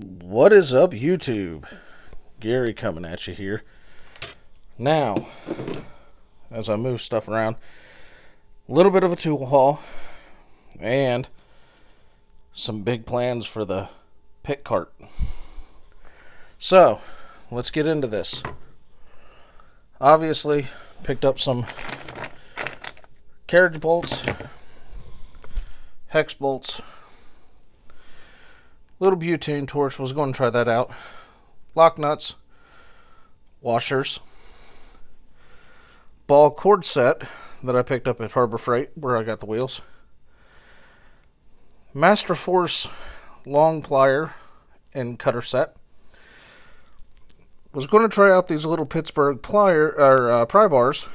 What is up, YouTube? Gary coming at you here. Now, as I move stuff around, a little bit of a tool haul and some big plans for the pit cart. So, let's get into this. Obviously, picked up some carriage bolts, hex bolts, little butane torch, was going to try that out, lock nuts, washers, ball cord set that I picked up at Harbor Freight where I got the wheels, Master Force long plier and cutter set. Was going to try out these little Pittsburgh pry bars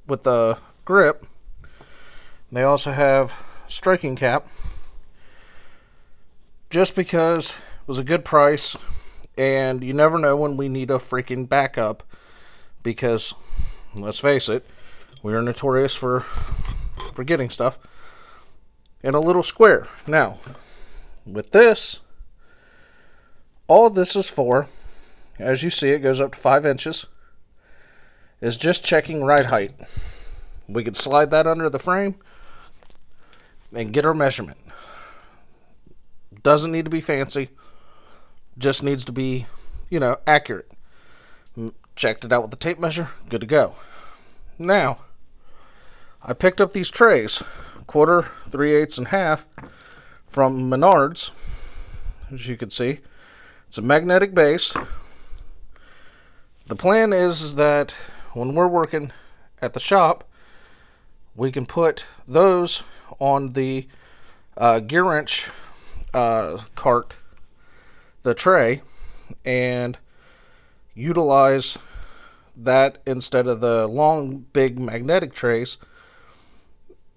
with the grip. They also have striking cap, just because it was a good price, and you never know when we need a freaking backup, because let's face it, we are notorious for forgetting stuff. And a little square. Now, with this, all this is for, as you see, it goes up to 5 inches, is just checking ride height. We could slide that under the frame and get our measurement. Doesn't need to be fancy, just needs to be, accurate. Checked it out with the tape measure, good to go. Now, I picked up these trays, 1/4, 3/8, and 1/2 from Menards. As you can see, it's a magnetic base. The plan is that when we're working at the shop, we can put those on the gear wrench cart, the tray, and utilize that instead of the long, big magnetic trays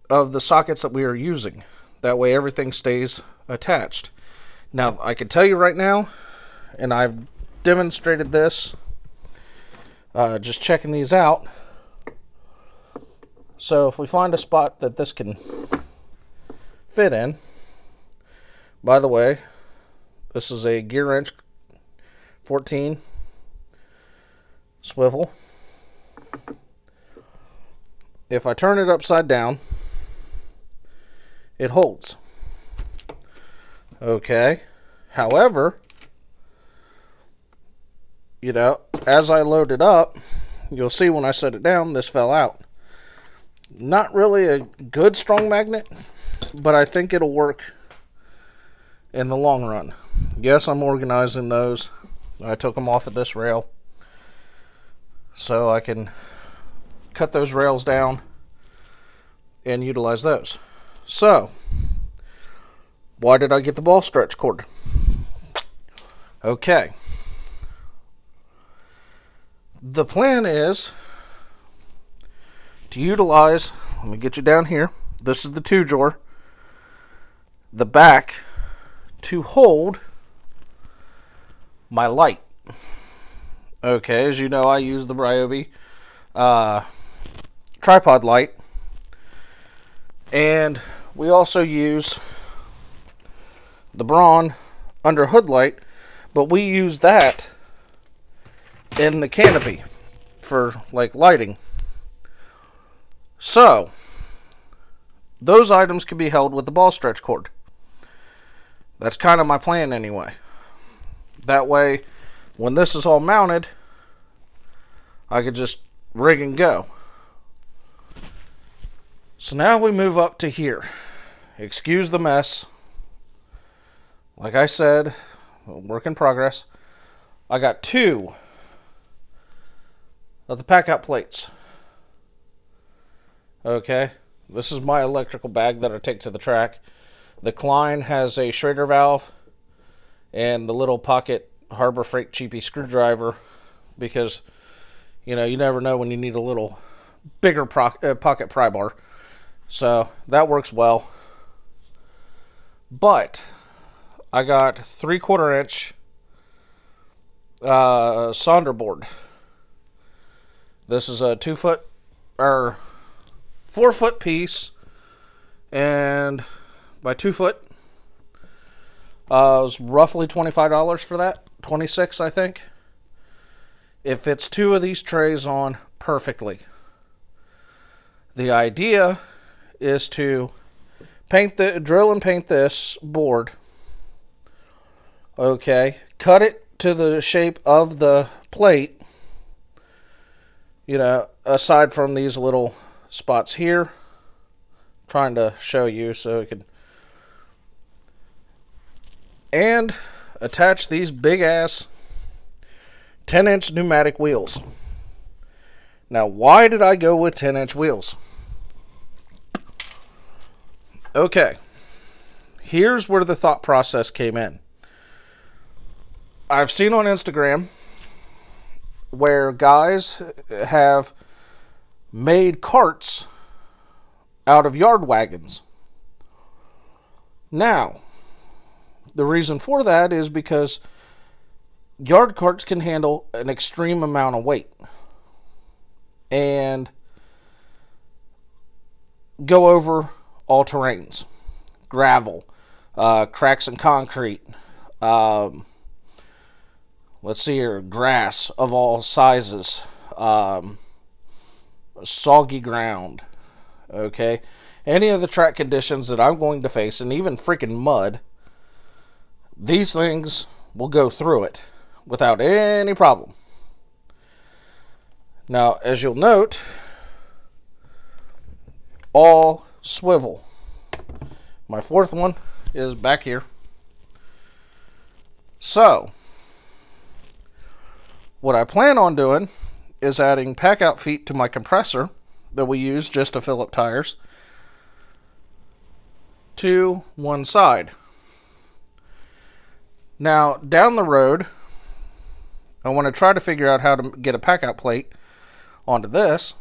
of the sockets that we are using. That way everything stays attached. Now, I can tell you right now, and I've demonstrated this, just checking these out. So if we find a spot that this can fit in, by the way, this is a gear wrench 14 swivel. If I turn it upside down, it holds. Okay. However, as I load it up, you'll see when I set it down, this fell out. Not really a good strong magnet, but I think it'll work in the long run. Yes, I'm organizing those. I took them off of this rail so I can cut those rails down and utilize those. So, why did I get the ball stretch cord? Okay. The plan is to utilize, let me get you down here. This is the 2-drawer. The back to hold my light. Okay, as you know, I use the Ryobi tripod light, and we also use the Braun under hood light, but we use that in the canopy for like lighting. So those items can be held with the ball stretch cord. That's kind of my plan anyway. That way, when this is all mounted, I could just rig and go. So now we move up to here. Excuse the mess. Like I said, work in progress. I got 2 of the pack-out plates. Okay, this is my electrical bag that I take to the track. The Klein has a Schrader valve and the little pocket Harbor Freight cheapy screwdriver, because you never know when you need a little bigger pocket pry bar. So that works well. But I got 3/4 inch Sonder board. This is a 2-foot or 4-foot piece, and by 2 foot. It was roughly $25 for that. 26, I think. It fits 2 of these trays on perfectly. The idea is to drill and paint this board. Okay, cut it to the shape of the plate. You know, aside from these little spots here. I'm trying to show you so it can. And attach these big ass 10-inch pneumatic wheels. Now, why did I go with 10-inch wheels? Okay, here's where the thought process came in. I've seen on Instagram where guys have made carts out of yard wagons. Now, the reason for that is because yard carts can handle an extreme amount of weight and go over all terrains, gravel, cracks in concrete, let's see here, grass of all sizes, soggy ground, okay, any of the track conditions that I'm going to face, and even freaking mud, these things will go through it without any problem. Now, as you'll note, all swivel. My 4th one is back here. So, what I plan on doing is adding pack out feet to my compressor that we use just to fill up tires to one side. Now, down the road, I want to try to figure out how to get a pack out plate onto this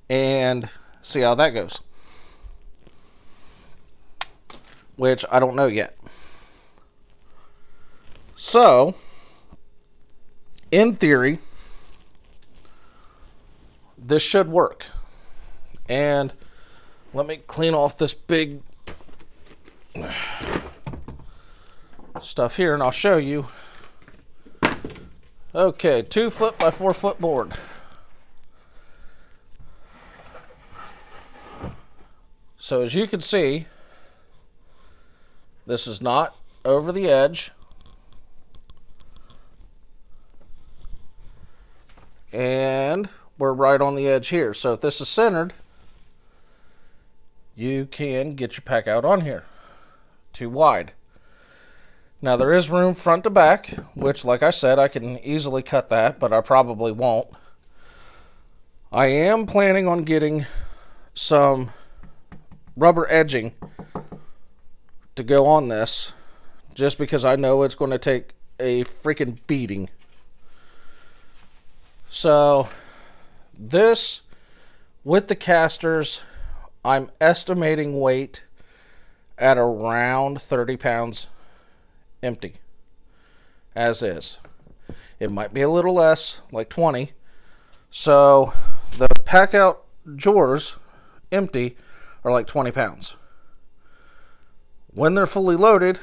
and see how that goes, which I don't know yet. So, in theory, this should work. And let me clean off this big stuff here and I'll show you. Okay, 2 foot by 4 foot board. So as you can see, this is not over the edge. And we're right on the edge here. So if this is centered, you can get your pack out on here. Too wide. Now there is room front to back, which like I said, I can easily cut that, but I probably won't. I am planning on getting some rubber edging to go on this, just because I know it's going to take a freaking beating. So this, with the casters, I'm estimating weight at around 30 pounds empty, as is. It might be a little less, like 20. So the pack out drawers empty are like 20 pounds. When they're fully loaded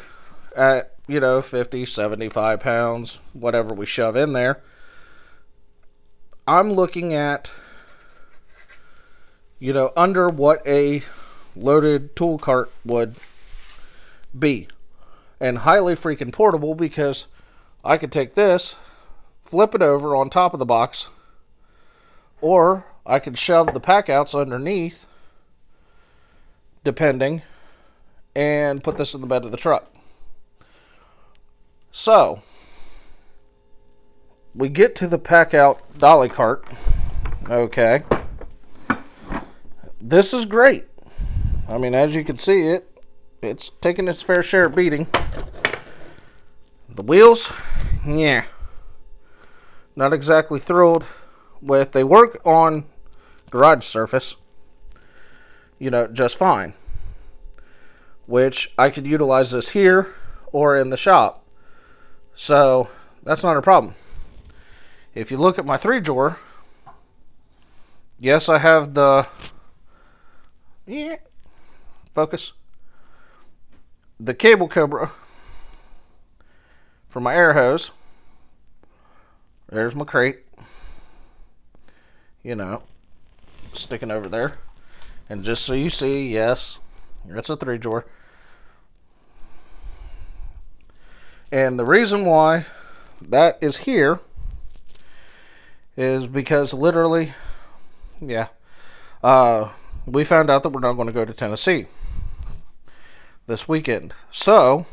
at, 50, 75 pounds, whatever we shove in there, I'm looking at, under what a loaded tool cart would be. And highly freaking portable, because I could take this, flip it over on top of the box, or I could shove the pack outs underneath, depending, and put this in the bed of the truck. So, we get to the pack out dolly cart. Okay. This is great. I mean, as you can see, it's taking its fair share of beating. The wheels, yeah, not exactly thrilled with. They work on garage surface, just fine, which I could utilize this here or in the shop. So that's not a problem. If you look at my 3-drawer, yes, I have the focus. the cable cobra for my air hose. There's my crate. You know, sticking over there. And just so you see, yes, it's a 3-drawer. And the reason why that is here is because literally, yeah, we found out that we're not going to go to Tennessee this weekend. So,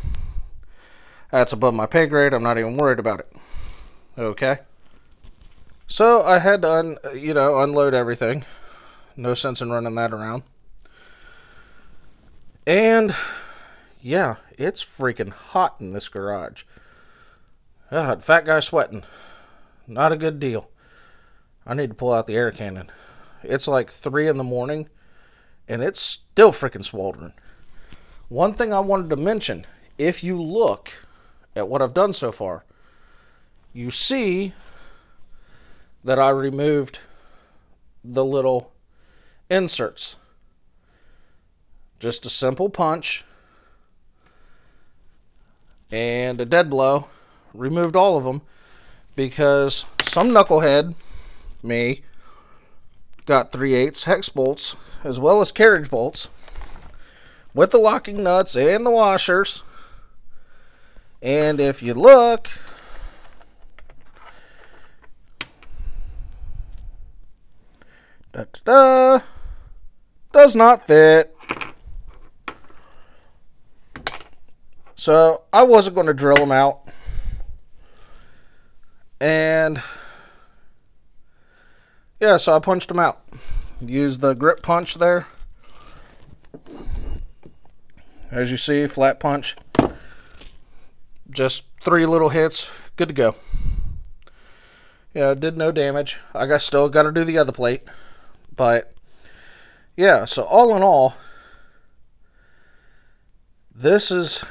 that's above my pay grade. I'm not even worried about it. Okay? So, I had to, unload everything. No sense in running that around. And, yeah, it's freaking hot in this garage. God, fat guy sweating. Not a good deal. I need to pull out the air cannon. It's like 3 in the morning, and it's still freaking sweltering. One thing I wanted to mention, if you look at what I've done so far, you see that I removed the little inserts. Just a simple punch and a dead blow. Removed all of them because some knucklehead, me, got 3/8 hex bolts as well as carriage bolts with the locking nuts and the washers. And if you look, does not fit. So I wasn't going to drill them out. And yeah, so I punched them out. Used the grip punch there. As you see, flat punch. Just 3 little hits. Good to go. Yeah, did no damage. I still got to do the other plate. But yeah, so all in all, this is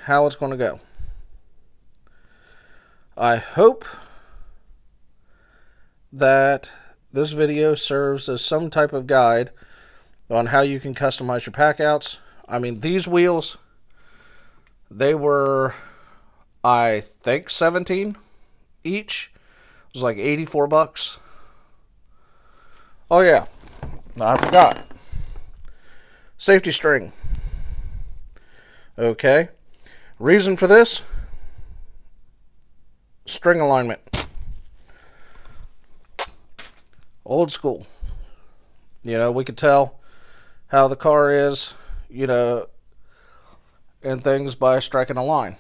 how it's going to go. I hope that this video serves as some type of guide on how you can customize your pack outs. I mean, these wheels, they were, I think, $17 each. It was like 84 bucks. Oh yeah, I forgot. Safety string. Okay. Reason for this? String alignment. Old school. You know, we could tell how the car is, you know, and things by striking a line.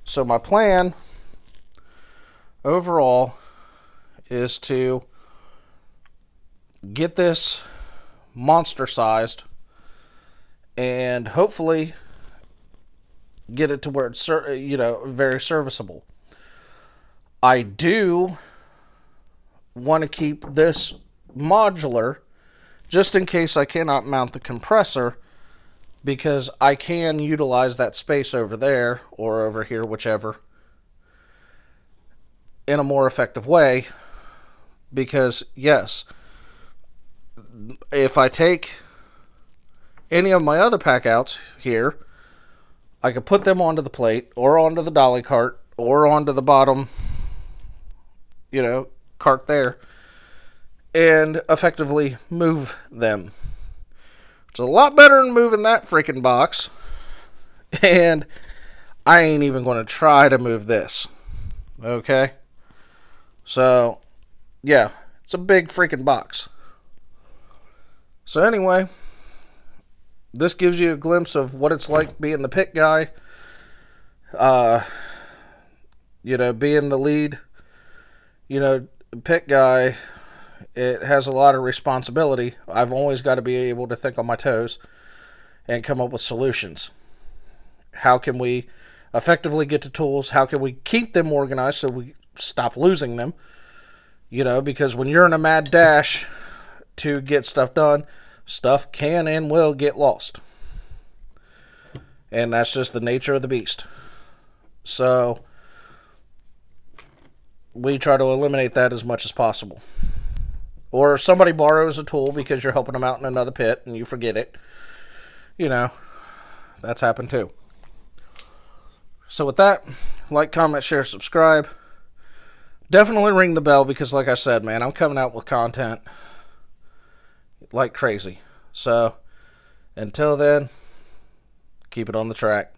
So my plan overall is to get this monster sized and hopefully get it to where it's, you know, very serviceable. I do want to keep this modular just in case I cannot mount the compressor, because I can utilize that space over there or over here, whichever, in a more effective way. Because yes, if I take any of my other pack outs here, I could put them onto the plate or onto the dolly cart or onto the bottom, you know, cart there, and effectively move them. It's a lot better than moving that freaking box. And I ain't even going to try to move this. Okay? So, yeah, it's a big freaking box. So anyway, this gives you a glimpse of what it's like being the pit guy. You know, being the lead, you know, pit guy, it has a lot of responsibility. I've always got to be able to think on my toes and come up with solutions. How can we effectively get to tools? How can we keep them organized so we stop losing them? You know, because when you're in a mad dash to get stuff done, stuff can and will get lost. And that's just the nature of the beast. So we try to eliminate that as much as possible. Or if somebody borrows a tool because you're helping them out in another pit and you forget it, you know, that's happened too. So with that, like, comment, share, subscribe. Definitely ring the bell because, like I said, man, I'm coming out with content like crazy. So until then, keep it on the track.